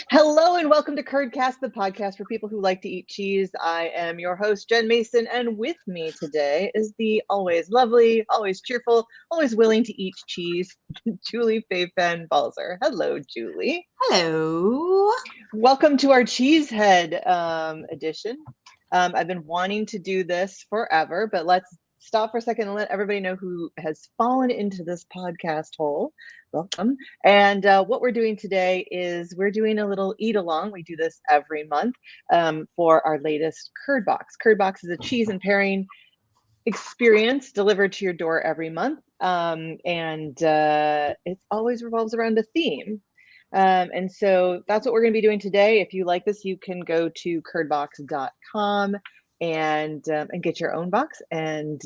Hello and welcome to Curdcast, the podcast for people who like to eat cheese. I am your host, Jen Mason, and with me today is the always lovely, always cheerful, always willing to eat cheese, Julie Fayfan Balzer. Hello, Julie. Hello. Welcome to our Cheesehead edition. I've been wanting to do this forever, but let's stop for a second and let everybody know who has fallen into this podcast hole. Welcome. And what we're doing today is we're doing a little eat along. We do this every month for our latest Curdbox. Curdbox is a cheese and pairing experience delivered to your door every month. It always revolves around a theme. And so that's what we're going to be doing today. If you like this, you can go to curdbox.com and get your own box and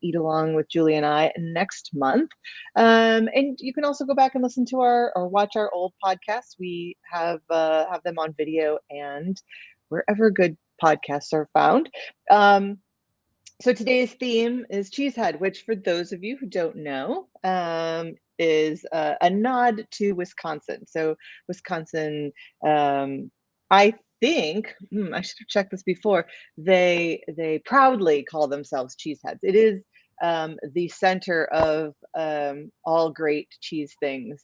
eat along with Julie and I next month. And you can also go back and listen to or watch our old podcasts. We have them on video and wherever good podcasts are found. So today's theme is Cheesehead, which for those of you who don't know, is a nod to Wisconsin. So Wisconsin, I think, I should have checked this before, they proudly call themselves Cheeseheads. It is the center of all great cheese things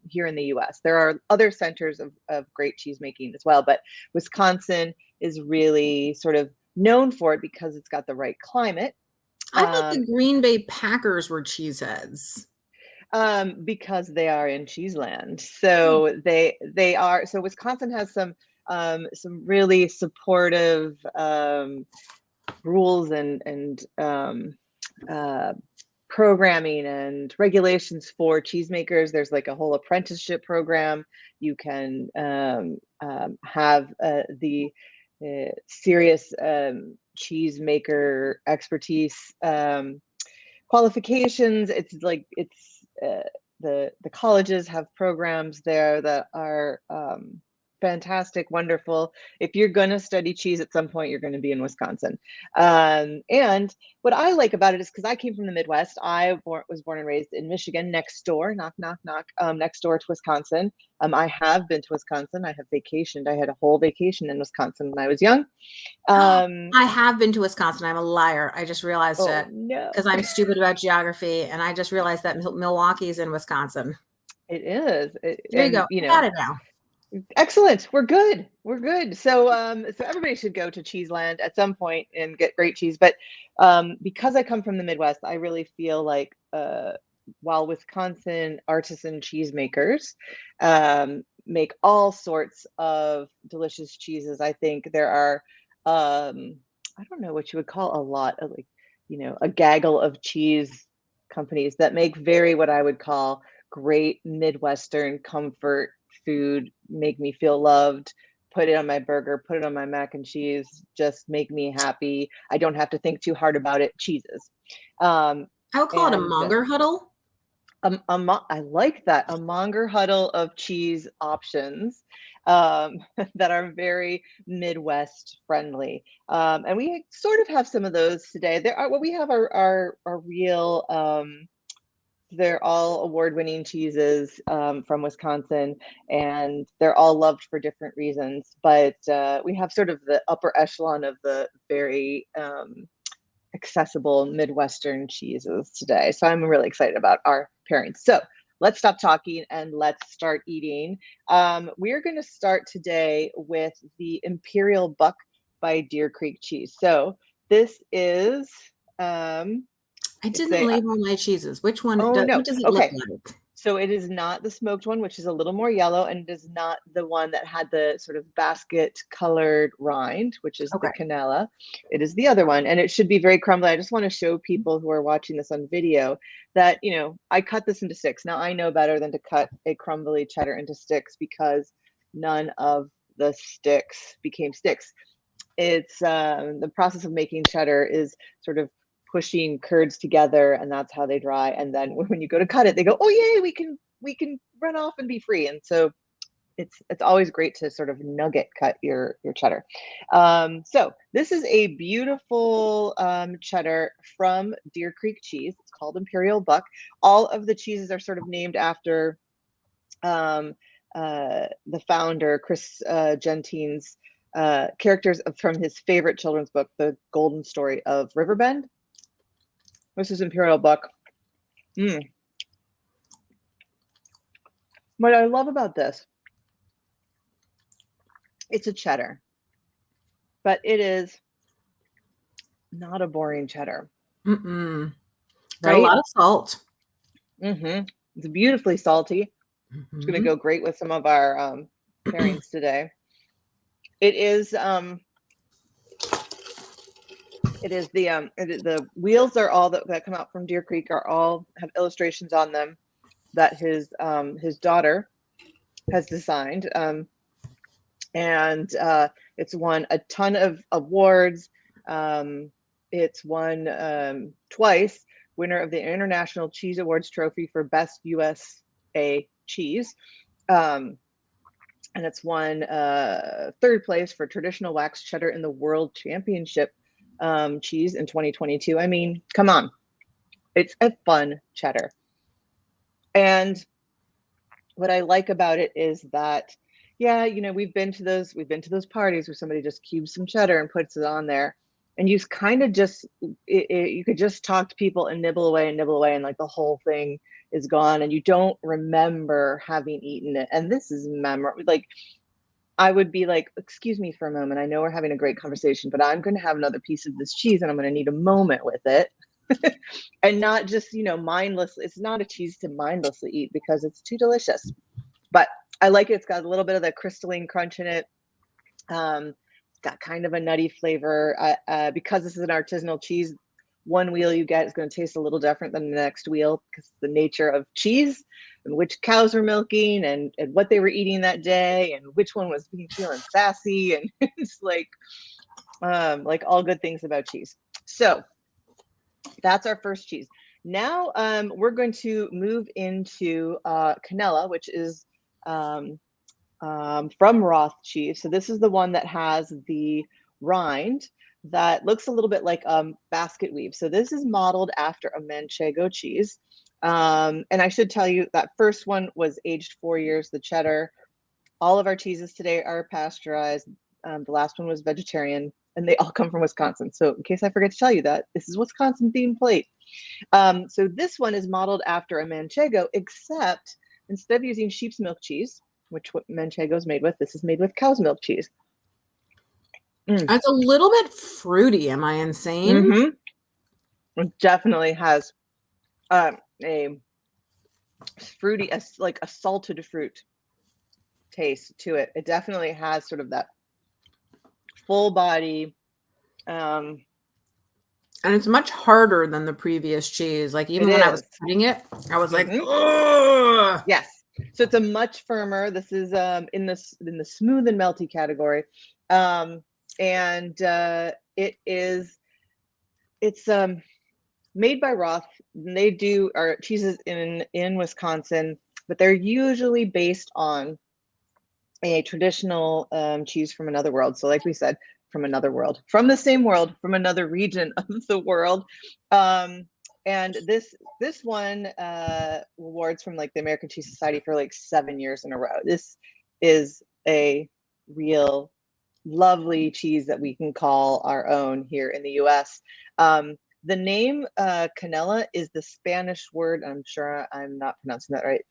here in the US. There are other centers of great cheese making as well, but Wisconsin is really sort of known for it because it's got the right climate. I thought the Green Bay Packers were cheeseheads. Because they are in Cheeseland. So they are. So Wisconsin has some really supportive rules and programming and regulations for cheesemakers. There's like a whole apprenticeship program. You can have the serious cheesemaker expertise qualifications. The colleges have programs there that are fantastic, wonderful. If you're going to study cheese at some point, you're going to be in Wisconsin. And what I like about it is because I came from the Midwest. I was born and raised in Michigan, next door, knock, knock, knock, next door to Wisconsin. I have been to Wisconsin. I have vacationed. I had a whole vacation in Wisconsin when I was young. I have been to Wisconsin. I'm a liar. I just realized it because I'm stupid about geography, and I just realized that Milwaukee's in Wisconsin. It is. There you go. You got it now. Excellent. We're good. So everybody should go to Cheeseland at some point and get great cheese. But because I come from the Midwest, I really feel like while Wisconsin artisan cheesemakers make all sorts of delicious cheeses, I think there are I don't know what you would call a lot of, like, a gaggle of cheese companies that make what I would call great Midwestern comfort food, make me feel loved, put it on my burger, put it on my mac and cheese, just make me happy. I don't have to think too hard about it. Cheeses. I would call it a monger huddle. I like that. A monger huddle of cheese options that are very Midwest friendly. And we sort of have some of those today. What we have are real, they're all award-winning cheeses from Wisconsin, and they're all loved for different reasons. But we have sort of the upper echelon of the very accessible Midwestern cheeses today. So I'm really excited about our pairings. So let's stop talking and let's start eating. We're going to start today with the Imperial Buck by Deer Creek Cheese. So this is... I didn't label my cheeses. Which one? Oh, no. What does it look like? So it is not the smoked one, which is a little more yellow, and it is not the one that had the sort of basket colored rind, which is the Canela. It is the other one, and it should be very crumbly. I just want to show people who are watching this on video that, I cut this into sticks. Now I know better than to cut a crumbly cheddar into sticks because none of the sticks became sticks. It's the process of making cheddar is sort of pushing curds together, and that's how they dry. And then when you go to cut it, they go, oh yay, we can run off and be free. And so it's always great to sort of nugget cut your cheddar. So this is a beautiful cheddar from Deer Creek Cheese. It's called Imperial Buck. All of the cheeses are sort of named after the founder, Chris Gentine's characters from his favorite children's book, The Golden Story of Riverbend. This is Imperial Buck. What I love about this, it's a cheddar, but it is not a boring cheddar. Right? Got a lot of salt. It's beautifully salty. It's going to go great with some of our pairings today. It is the wheels are all that come out from Deer Creek are all have illustrations on them that his daughter has designed, and it's won a ton of awards. It's won twice, winner of the International Cheese Awards Trophy for Best USA Cheese, and it's won third place for Traditional Wax Cheddar in the World Championship cheese in 2022. I mean, come on, it's a fun cheddar. And what I like about it is that, yeah, we've been to those parties where somebody just cubes some cheddar and puts it on there, and you kind of just you could just talk to people and nibble away, and like the whole thing is gone, and you don't remember having eaten it. And this is memorable. Like, I would be like, excuse me for a moment. I know we're having a great conversation, but I'm going to have another piece of this cheese, and I'm going to need a moment with it. And not just, mindlessly. It's not a cheese to mindlessly eat because it's too delicious. But I like it. It's got a little bit of the crystalline crunch in it. It's got kind of a nutty flavor. Because this is an artisanal cheese, one wheel you get is going to taste a little different than the next wheel because the nature of cheese and which cows were milking and what they were eating that day and which one was feeling sassy. And it's like all good things about cheese. So that's our first cheese. Now we're going to move into Canela, which is from Roth Cheese. So this is the one that has the rind that looks a little bit like basket weave. So this is modeled after a Manchego cheese. And I should tell you that first one was aged 4 years, the cheddar. All of our cheeses today are pasteurized. The last one was vegetarian, and they all come from Wisconsin. So in case I forget to tell you that, this is Wisconsin themed plate. So this one is modeled after a Manchego, except instead of using sheep's milk cheese, which what Manchego is made with, this is made with cow's milk cheese. It's a little bit fruity. Am I insane? It definitely has a fruity, like a salted fruit taste to it. It definitely has sort of that full body, and it's much harder than the previous cheese. Like even when I was cutting it, I was like, ugh. Yes. So it's a much firmer. This is in the smooth and melty category, and it's made by Roth. They do our cheeses in Wisconsin, but they're usually based on a traditional cheese from another world. So like we said, from another world, from the same world, from another region of the world. And this one awards from like the American Cheese Society for like 7 years in a row. This is a real lovely cheese that we can call our own here in the US. The name Canela is the Spanish word, I'm sure I'm not pronouncing that right,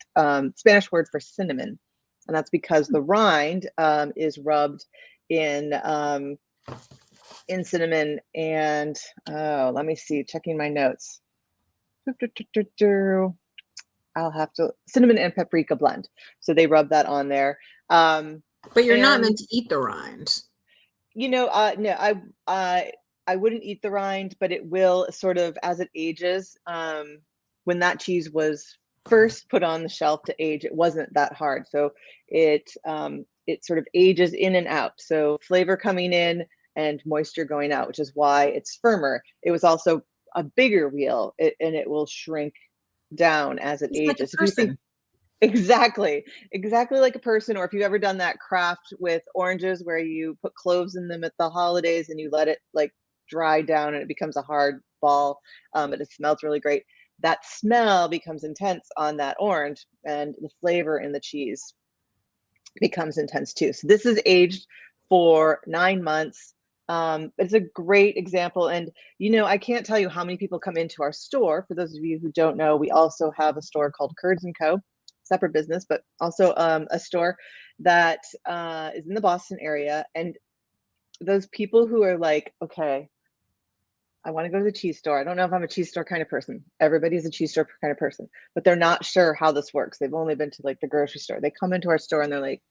Spanish word for cinnamon. And that's because the rind is rubbed in cinnamon and, let me see, checking my notes. I'll have to, cinnamon and paprika blend. So they rub that on there. But you're not meant to eat the rind. No, I wouldn't eat the rind, but it will sort of, as it ages, when that cheese was first put on the shelf to age, it wasn't that hard. So it sort of ages in and out. So flavor coming in and moisture going out, which is why it's firmer. It was also a bigger wheel, and it will shrink down as it ages. Like a person. Exactly like a person. Or if you've ever done that craft with oranges where you put cloves in them at the holidays and you let it like dry down and it becomes a hard ball, but it smells really great. That smell becomes intense on that orange, and the flavor in the cheese becomes intense too. So this is aged for 9 months. It's a great example. And, I can't tell you how many people come into our store. For those of you who don't know, we also have a store called Curds & Co., separate business, but also a store that is in the Boston area. And those people who are like, okay, I want to go to the cheese store. I don't know if I'm a cheese store kind of person. Everybody's a cheese store kind of person, but they're not sure how this works. They've only been to like the grocery store. They come into our store and they're like,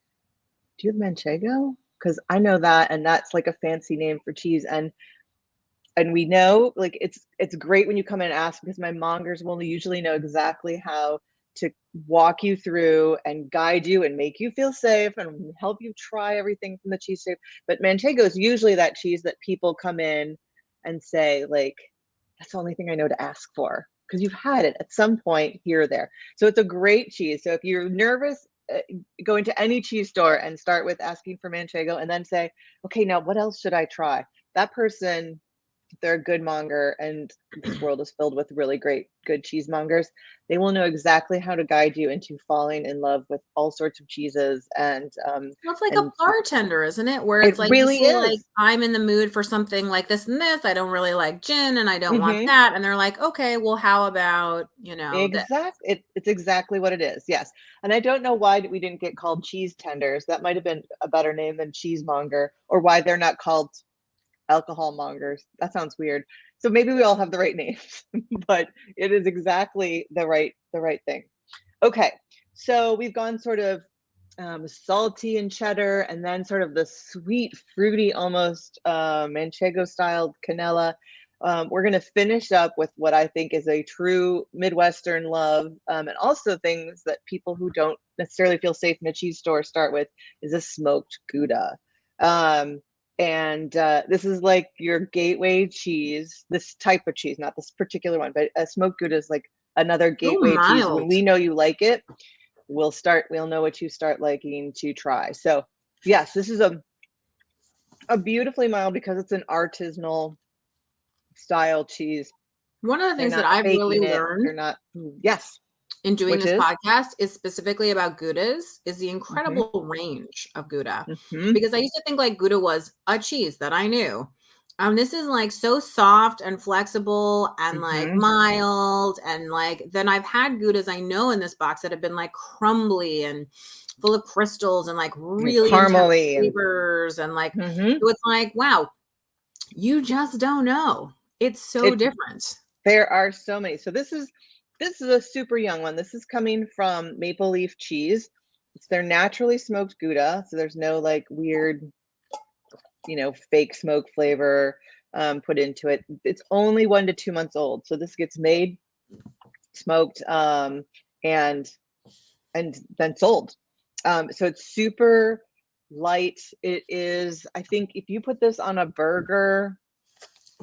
do you have Manchego? Because I know that, and that's like a fancy name for cheese. And we know, like, it's great when you come in and ask, because my mongers will usually know exactly how to walk you through and guide you and make you feel safe and help you try everything from the cheese shape. But Manchego is usually that cheese that people come in and say, like, that's the only thing I know to ask for, because you've had it at some point here or there. So it's a great cheese. So if you're nervous, go into any cheese store and start with asking for Manchego, and then say, okay, now what else should I try? That person, if they're a good monger, and this world is filled with really good cheesemongers, they will know exactly how to guide you into falling in love with all sorts of cheeses. And it's like a bartender, isn't it? Where it's it like, really is. Like, I'm in the mood for something like this and this. I don't really like gin, and I don't want that. And they're like, okay, well, how about, exactly. It's exactly what it is. Yes. And I don't know why we didn't get called cheese tenders. That might have been a better name than cheesemonger, or why they're not called alcohol mongers. That sounds weird. So maybe we all have the right names, but it is exactly the right thing. Okay. So we've gone sort of salty and cheddar, and then sort of the sweet, fruity, almost Manchego styled Canela. We're going to finish up with what I think is a true Midwestern love, and also things that people who don't necessarily feel safe in a cheese store start with, is a smoked Gouda. And this is like your gateway cheese, this type of cheese, not this particular one, but a smoked Gouda is like another gateway cheese. When we know you like it, we'll know what you start liking to try. So yes, this is a beautifully mild, because it's an artisanal style cheese. One of the things that I've really learned, they're not, yes, in doing this podcast is specifically about Goudas, is the incredible range of Gouda. Because I used to think like Gouda was a cheese that I knew. This is like so soft and flexible and like mild, and like, then I've had Goudas I know in this box that have been like crumbly and full of crystals and like really caramely flavors and like, so it's like, wow, you just don't know. It's so different. There are so many. So this is a super young one. This is coming from Maple Leaf Cheese. It's their naturally smoked Gouda. So there's no like weird, fake smoke flavor put into it. It's only 1 to 2 months old. So this gets made, smoked, and then sold. So it's super light. It is, I think if you put this on a burger,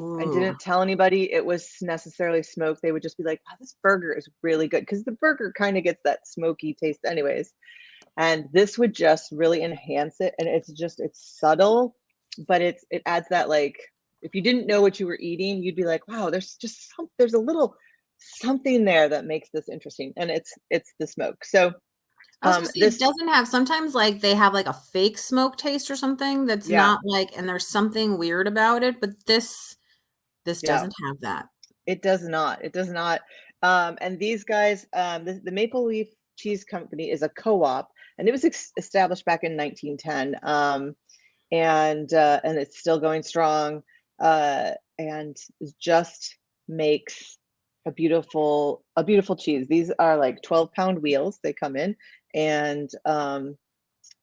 and didn't tell anybody it was necessarily smoked, they would just be like, wow, this burger is really good, because the burger kind of gets that smoky taste anyways. And this would just really enhance it. And it's subtle, but it adds that, like, if you didn't know what you were eating, you'd be like, wow, there's a little something there that makes this interesting. And it's the smoke. So it doesn't have, sometimes like they have like a fake smoke taste or something that's not like, and there's something weird about it, but this doesn't have that. It does not. And these guys, the Maple Leaf Cheese Company is a co-op, and it was established back in 1910. And it's still going strong, and just makes a beautiful cheese. These are like 12-pound wheels. They come in, and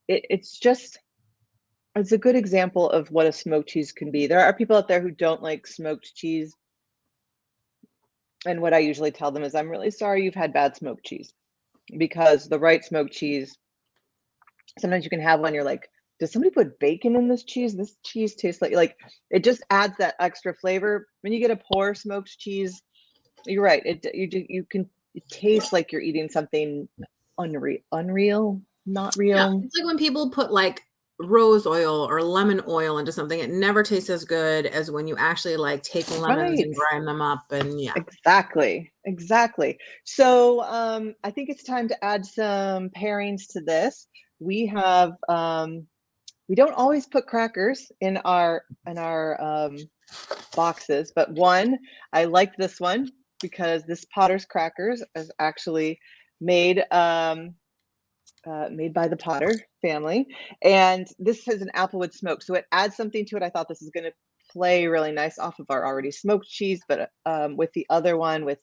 it's a good example of what a smoked cheese can be. There are people out there who don't like smoked cheese. And what I usually tell them is, I'm really sorry you've had bad smoked cheese, because the right smoked cheese, sometimes you can have one, you're like, does somebody put bacon in this cheese? This cheese tastes like it just adds that extra flavor. When you get a poor smoked cheese, you're right. It tastes like you're eating something unreal, not real. Yeah, it's like when people put like rose oil or lemon oil into something, it never tastes as good as when you actually like take lemons and grind them up. And exactly. So I think it's time to add some pairings to this. we have, we don't always put crackers in our boxes, but I like this one because this Potter's Crackers is actually made made by the Potter family, and this is an Applewood smoke, so it adds something to it. I thought this is going to play really nice off of our already smoked cheese, but with the other one, with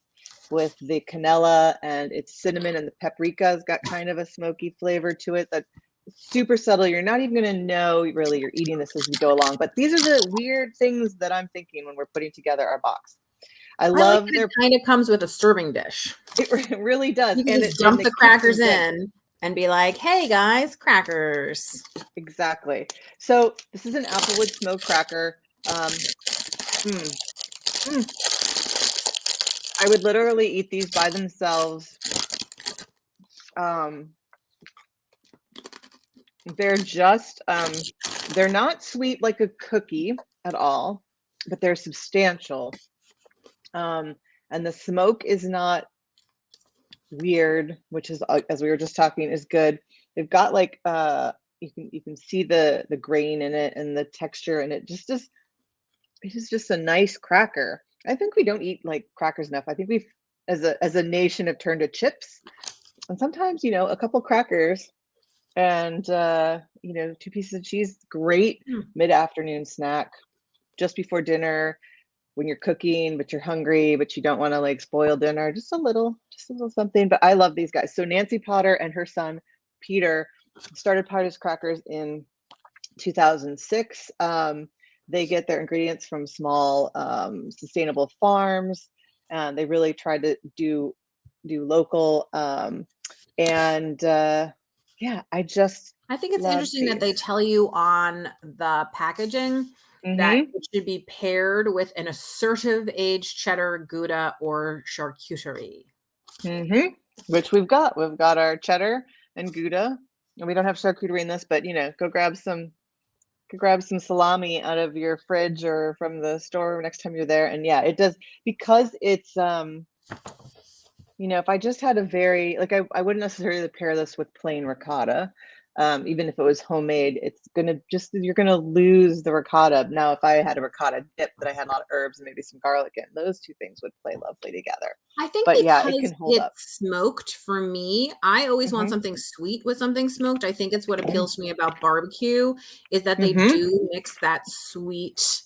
the canela and its cinnamon, and the paprika has got kind of a smoky flavor to it that super subtle. You're not even going to know really you're eating this as you go along. But these are the weird things that I'm thinking when we're putting together our box. I love like their. It kind of comes with a serving dish. It really does. You can just dump the crackers in and be like, "Hey guys, crackers." Exactly. So this is an Applewood smoked cracker. I would literally eat these by themselves. They're just, they're not sweet like a cookie at all, but they're substantial. And the smoke is not weird, which is, as we were just talking, is good. They've got like, you can see the grain in it and the texture, and it is just a nice cracker. I think we don't eat like crackers enough. I think we've, as a nation, have turned to chips, and sometimes, a couple crackers and 2 pieces of cheese, great mid-afternoon snack just before dinner when you're cooking but you're hungry but you don't want to like spoil dinner. Just a little something. But I love these guys. So Nancy Potter and her son Peter started Potter's Crackers in 2006. They get their ingredients from small sustainable farms, and they really tried to do local, yeah, I think it's interesting that they tell you on the packaging that it should be paired with an assertive aged cheddar, Gouda, or charcuterie. Which we've got. We've got our cheddar and Gouda, and we don't have charcuterie in this, but go grab some salami out of your fridge or from the store next time you're there. And yeah, it does, because it's if I just had a very, like, I wouldn't necessarily pair this with plain ricotta. Even if it was homemade, you're gonna lose the ricotta. Now, if I had a ricotta dip that I had a lot of herbs and maybe some garlic in, those two things would play lovely together. I think but because yeah, it can hold up. Smoked, for me, I always want something sweet with something smoked. I think it's what appeals to me about barbecue, is that they do mix that sweet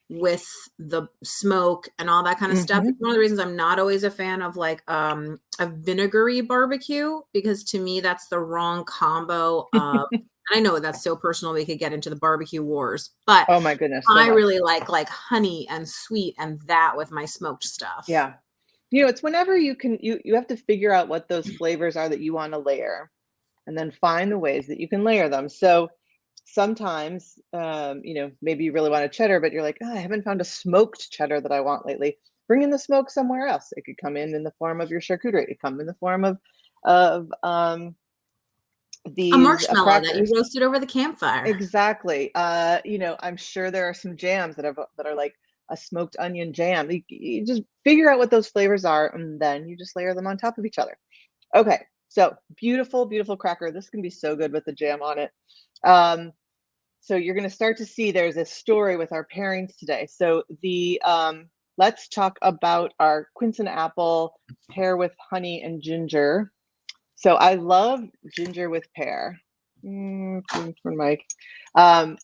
with the smoke and all that kind of stuff. It's one of the reasons I'm not always a fan of like a vinegary barbecue, because to me that's the wrong combo of I know that's so personal, we could get into the barbecue wars, but oh my goodness, I really like honey and sweet and that with my smoked stuff. Yeah. It's whenever you have to figure out what those flavors are that you want to layer, and then find the ways that you can layer them. So sometimes, maybe you really want a cheddar, but you're like, I haven't found a smoked cheddar that I want lately. Bring in the smoke somewhere else. It could come in the form of your charcuterie. It could come in the form of these a marshmallow that you roasted over the campfire. Exactly. I'm sure there are some jams that are like a smoked onion jam. You just figure out what those flavors are, and then you just layer them on top of each other. Okay. So beautiful, beautiful cracker. This can be so good with the jam on it. So you're going to start to see there's a story with our pairings today. So let's talk about our Quince and Apple pear with honey and ginger. So I love ginger with pear. For Mike.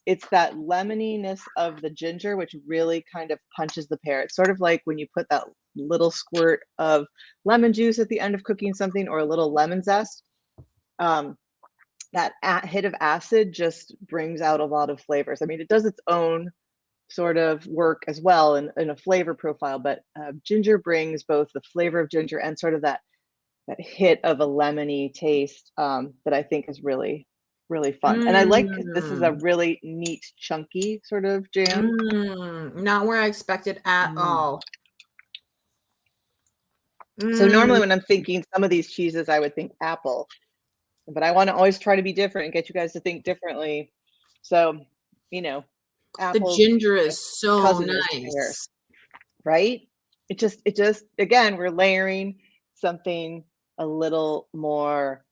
It's that lemoniness of the ginger, which really kind of punches the pear. It's sort of like when you put that little squirt of lemon juice at the end of cooking something, or a little lemon zest. That hit of acid just brings out a lot of flavors. I mean, it does its own sort of work as well in a flavor profile, but ginger brings both the flavor of ginger and sort of that hit of a lemony taste that I think is really, really fun. And I like this is a really neat, chunky sort of jam. Not where I expected at all. So normally when I'm thinking some of these cheeses, I would think apple, but I want to always try to be different and get you guys to think differently. So, apple, the ginger is so nice, right? It just, again, we're layering something a little more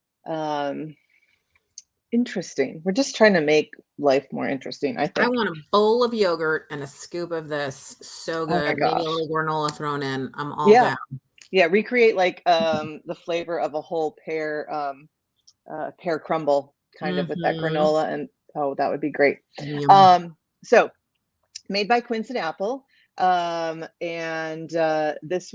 Interesting. We're just trying to make life more interesting, I I think. want a bowl of yogurt and a scoop of this. So Oh my good. Maybe a gosh. little granola thrown in. I'm all Yeah. down. Yeah. Recreate like the flavor of a whole pear crumble kind of with that Mhm. granola, and oh, that would be great. Yum. So made by Quince Apple. And this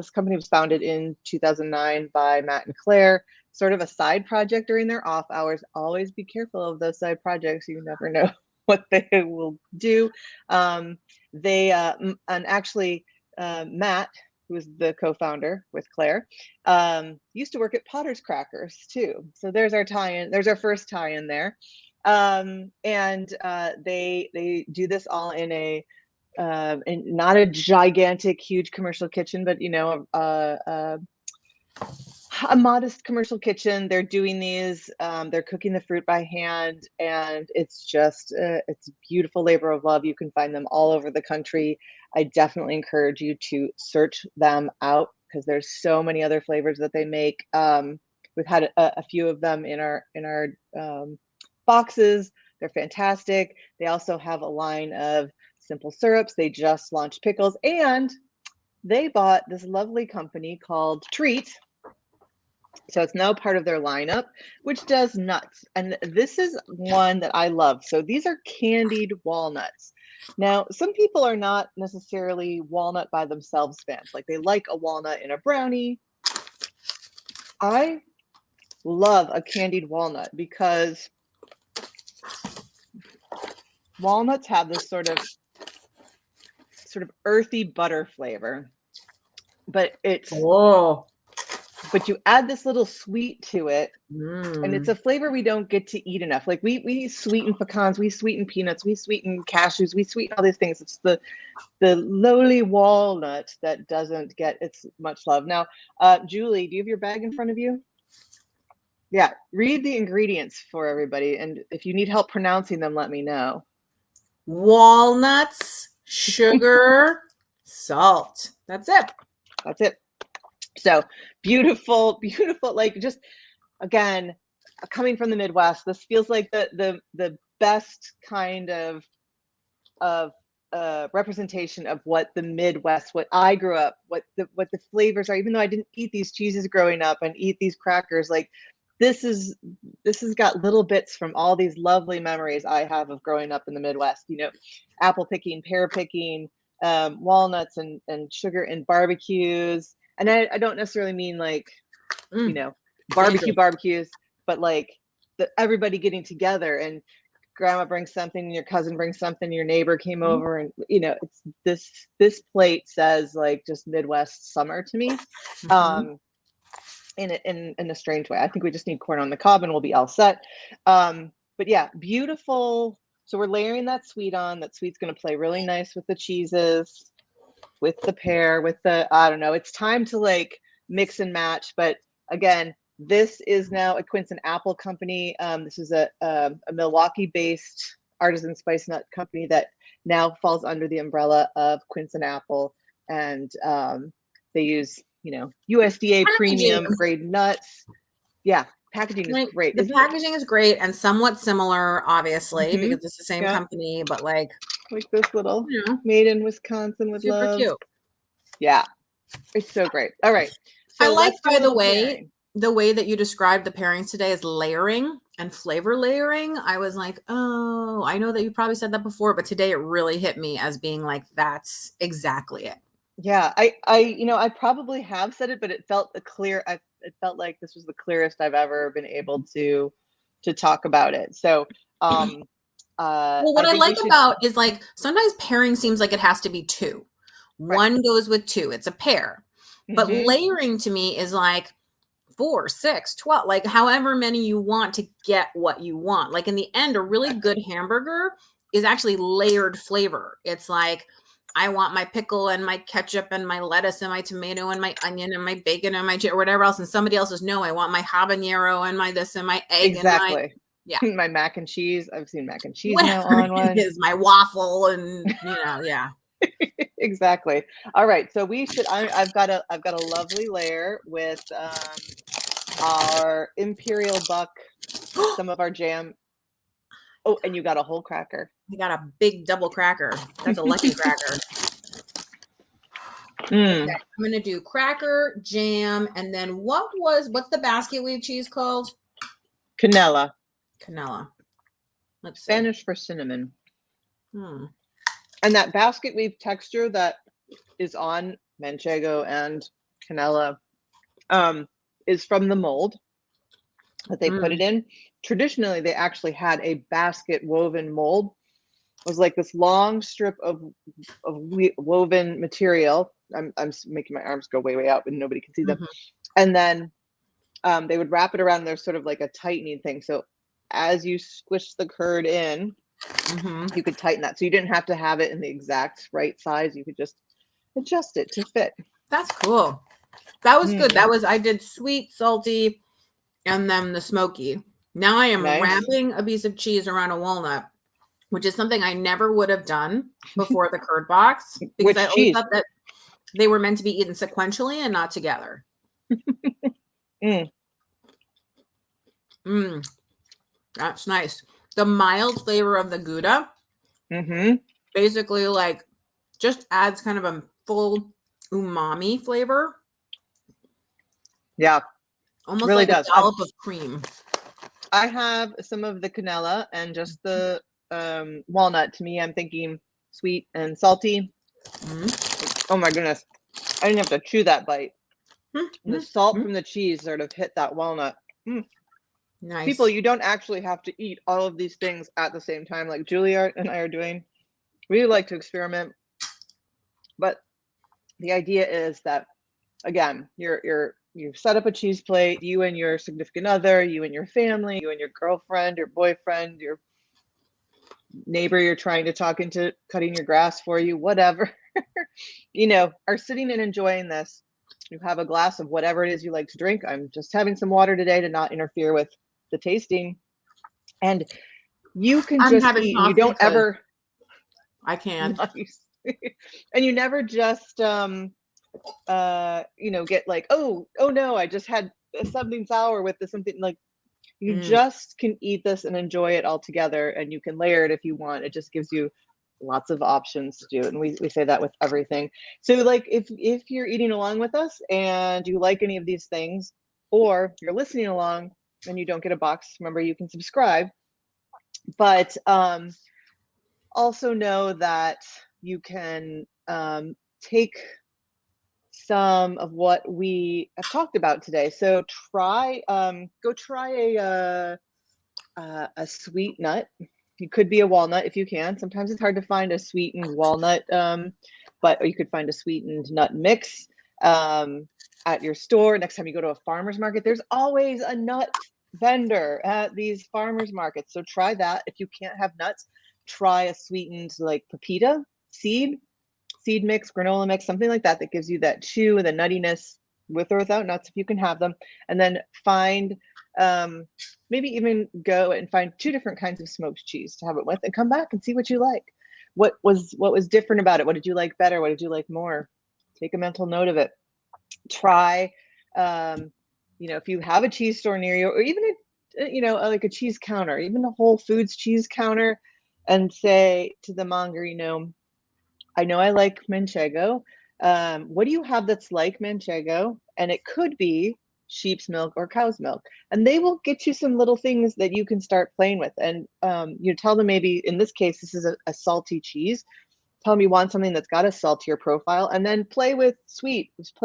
company was founded in 2009 by Matt and Claire, sort of a side project during their off hours. Always be careful of those side projects. You never know what they will do. And actually, Matt, who was the co-founder with Claire, used to work at Potter's Crackers too. So there's our tie-in. There's our first tie-in there. They do this all in and not a gigantic, huge commercial kitchen, but a modest commercial kitchen. They're doing these. They're cooking the fruit by hand, and it's just it's a beautiful labor of love. You can find them all over the country. I definitely encourage you to search them out because there's so many other flavors that they make. We've had a few of them in our boxes. They're fantastic. They also have a line of simple syrups. They just launched pickles, and they bought this lovely company called Treat. So it's now part of their lineup, which does nuts. And this is one that I love. So these are candied walnuts. Now, some people are not necessarily walnut by themselves fans. Like they like a walnut in a brownie. I love a candied walnut because walnuts have this sort of earthy butter flavor, but you add this little sweet to it, and it's a flavor we don't get to eat enough. Like we sweeten pecans, we sweeten peanuts, we sweeten cashews, we sweeten all these things. It's the lowly walnut that doesn't get its much love. Now, Julie, do you have your bag in front of you? Yeah, read the ingredients for everybody, and if you need help pronouncing them, let me know. Walnuts, sugar, salt. That's it. That's it. So beautiful, beautiful. Like just again, coming from the Midwest, this feels like the best kind of representation of what the Midwest, what I grew up, what the flavors are. Even though I didn't eat these cheeses growing up and eat these crackers, like this has got little bits from all these lovely memories I have of growing up in the Midwest. You know, apple picking, pear picking, walnuts and sugar and barbecues. And I don't necessarily mean like, you know, barbecues, but like everybody getting together and grandma brings something, your cousin brings something, your neighbor came over, and you know, it's this plate says like just Midwest summer to me. In a strange way. I think we just need corn on the cob and we'll be all set. But yeah, beautiful. So we're layering that sweet on. That sweet's going to play really nice with the cheeses, with the pear, with the, I don't know, it's time to like mix and match. But again, this is now a Quince Apple company. This is a Milwaukee-based artisan spice nut company that now falls under the umbrella of Quince Apple. And they use, you know, USDA premium grade nuts. Yeah, packaging is great. The packaging is great and somewhat similar, obviously, because it's the same company, but like this little made in Wisconsin with super love. cute. Yeah, it's so great. All right. So I like, by the way, pairing. The way that you described the pairings today is layering and flavor layering. I was like, oh, I know that you probably said that before, but today it really hit me as being like, that's exactly it. Yeah, I probably have said it, but it felt it felt like this was the clearest I've ever been able to talk about it. So, well, what I like about is like sometimes pairing seems like it has to be two. Right. One goes with two. It's a pair. But layering to me is like 4, 6, 12, like however many you want to get what you want. Like in the end, a really good hamburger is actually layered flavor. It's like, I want my pickle and my ketchup and my lettuce and my tomato and my onion and my bacon and my or whatever else. And somebody else says, no, I want my habanero and my this and my egg and my, my mac and cheese. I've seen mac and cheese now on one. Is my waffle and yeah. Exactly. All right. So we should, I've got a lovely layer with our Imperial Buck, some of our jam. Oh, and you got a whole cracker. I got a big double cracker. That's a lucky cracker. Mm. Okay, I'm going to do cracker, jam, and then what's the basket weave cheese called? Canela. Canela. Let's see. Spanish for cinnamon. And that basket weave texture that is on manchego and canela is from the mold that they put it in. Traditionally, they actually had a basket woven mold. It was like this long strip of woven material. I'm making my arms go way out, and nobody can see them. And then they would wrap it around. There's sort of like a tightening thing. So as you squish the curd in, you could tighten that. So you didn't have to have it in the exact right size. You could just adjust it to fit. That's cool. That was good. I did sweet, salty, and then the smoky. Now I am wrapping a piece of cheese around a walnut, which is something I never would have done before the Curdbox, because I always thought that they were meant to be eaten sequentially and not together. That's nice. The mild flavor of the Gouda basically like just adds kind of a full umami flavor. Yeah. Almost really like does. A dollop of cream. I have some of the canela and just the walnut. To me, I'm thinking sweet and salty. Oh my goodness. I didn't have to chew that bite. The salt from the cheese sort of hit that walnut. Nice. People, you don't actually have to eat all of these things at the same time like Julia and I are doing. We like to experiment. But the idea is that, again, you've set up a cheese plate, you and your significant other, you and your family, you and your girlfriend, your boyfriend, your neighbor you're trying to talk into cutting your grass for you, whatever, are sitting and enjoying this. You have a glass of whatever it is you like to drink. I'm just having some water today to not interfere with the tasting. And you can just eat. You don't ever. I can. Nice. And you never just get like, oh no, I just had something sour with this something. Like, you just can eat this and enjoy it all together, and you can layer it if you want. It just gives you lots of options to do it. And we say that with everything. So like if you're eating along with us and you like any of these things, or you're listening along and you don't get a box, remember you can subscribe. But also know that you can take some of what we have talked about today. So go try a sweet nut. It could be a walnut if you can. Sometimes it's hard to find a sweetened walnut, but you could find a sweetened nut mix at your store. Next time you go to a farmer's market, there's always a nut vendor at these farmer's markets. So try that. If you can't have nuts, try a sweetened like pepita seed mix, granola mix, something like that gives you that chew and the nuttiness with or without nuts if you can have them. And then find maybe even go and find 2 different kinds of smoked cheese to have it with, and come back and see what you like. What was different about it? What did you like better? What did you like more? Take a mental note of it. Try if you have a cheese store near you, or even like a cheese counter, even a Whole Foods cheese counter, and say to the monger, I know I like manchego. What do you have that's like manchego? And it could be sheep's milk or cow's milk. And they will get you some little things that you can start playing with. And you tell them, maybe in this case, this is a salty cheese. Tell them you want something that's got a saltier profile, and then play with sweet. Just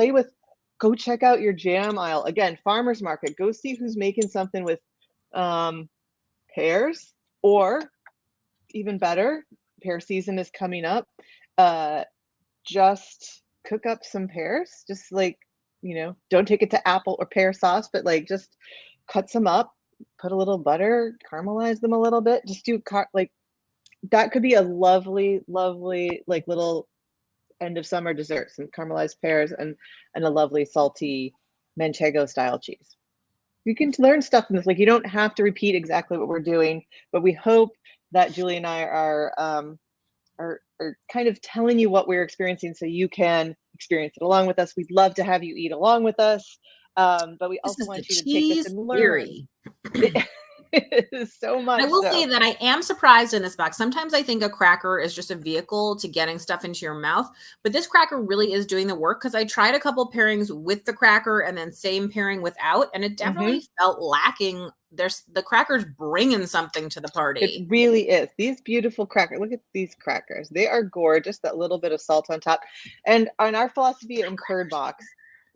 go check out your jam aisle. Again, farmer's market. Go see who's making something with pears, or even better, pear season is coming up. Just cook up some pears. Just like, don't take it to apple or pear sauce, but like just cut some up, put a little butter, caramelize them a little bit. Just do like that could be a lovely, lovely like little end of summer dessert. Some caramelized pears and a lovely salty manchego style cheese. You can learn stuff from this. Like, you don't have to repeat exactly what we're doing, but we hope that Julie and I are kind of telling you what we're experiencing so you can experience it along with us. We'd love to have you eat along with us. But we This also is the want you to take this cheese and learn. theory. It is so much. I will say that I am surprised in this box. Sometimes I think a cracker is just a vehicle to getting stuff into your mouth, but this cracker really is doing the work because I tried a couple pairings with the cracker and then same pairing without, and it definitely felt lacking. There's the crackers bringing something to the party. It really is. These beautiful crackers. Look at these crackers. They are gorgeous. That little bit of salt on top. And on our philosophy in Curdbox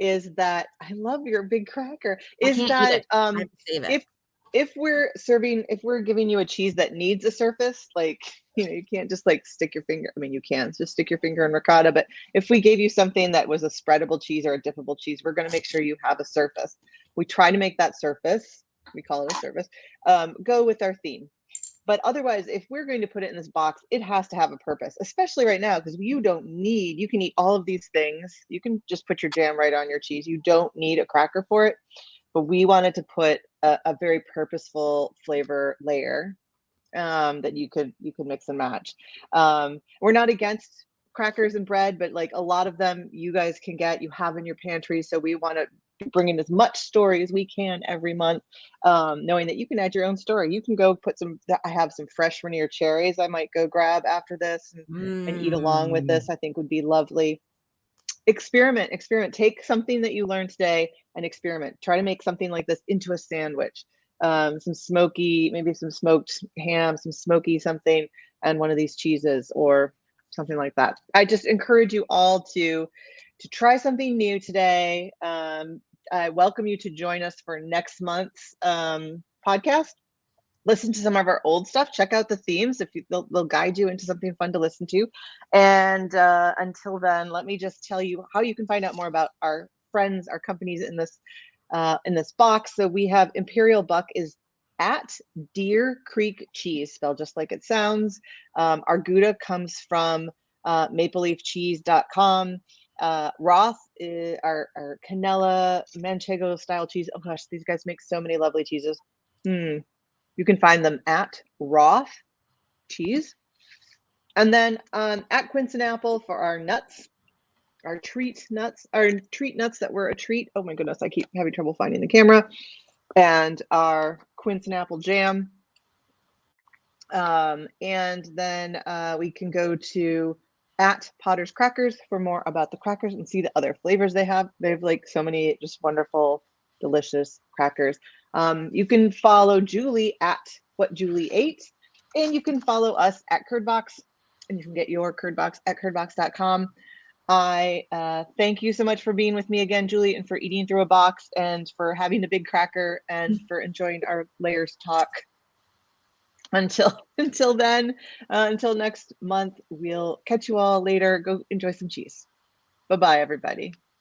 is that I love your big cracker. Is can't eat that it. I have to save it. if we're giving you a cheese that needs a surface, like, you can't just like stick your finger. I mean, you can just stick your finger in ricotta, but if we gave you something that was a spreadable cheese or a dippable cheese, we're going to make sure you have a surface. We try to make that surface, we call it a surface, go with our theme. But otherwise, if we're going to put it in this box, it has to have a purpose, especially right now, because you can eat all of these things. You can just put your jam right on your cheese. You don't need a cracker for it. But we wanted to put a very purposeful flavor layer that you could mix and match. We're not against crackers and bread, but like a lot of them you guys can get, you have in your pantry. So we want to bring in as much story as we can every month, knowing that you can add your own story. You can go put I have some fresh Rainier cherries I might go grab after this and eat along with this. I think would be lovely. Experiment. Take something that you learned today and experiment. Try to make something like this into a sandwich. Some smoky, maybe some smoked ham, some smoky something, and one of these cheeses or something like that. I just encourage you all to try something new today. I welcome you to join us for next month's podcast. Listen to some of our old stuff. Check out the themes. They'll guide you into something fun to listen to. And until then, let me just tell you how you can find out more about our friends, our companies in this box. So we have Imperial Buck is at Deer Creek Cheese, spelled just like it sounds. Our Gouda comes from mapleleafcheese.com. Roth is our Canela Manchego style cheese. Oh gosh, these guys make so many lovely cheeses. You can find them at Roth Cheese. And then at Quince Apple for our nuts, our treat nuts that were a treat. Oh my goodness, I keep having trouble finding the camera. And our Quince Apple jam. And then we can go to at Potter's Crackers for more about the crackers and see the other flavors they have. They have like so many just wonderful, delicious crackers. You can follow Julie at What Julie Ate, and you can follow us at Curdbox, and you can get your Curdbox at curdbox.com. I thank you so much for being with me again, Julie, and for eating through a box, and for having a big cracker, and for enjoying our layers talk. Until then, until next month, we'll catch you all later. Go enjoy some cheese. Bye-bye, everybody.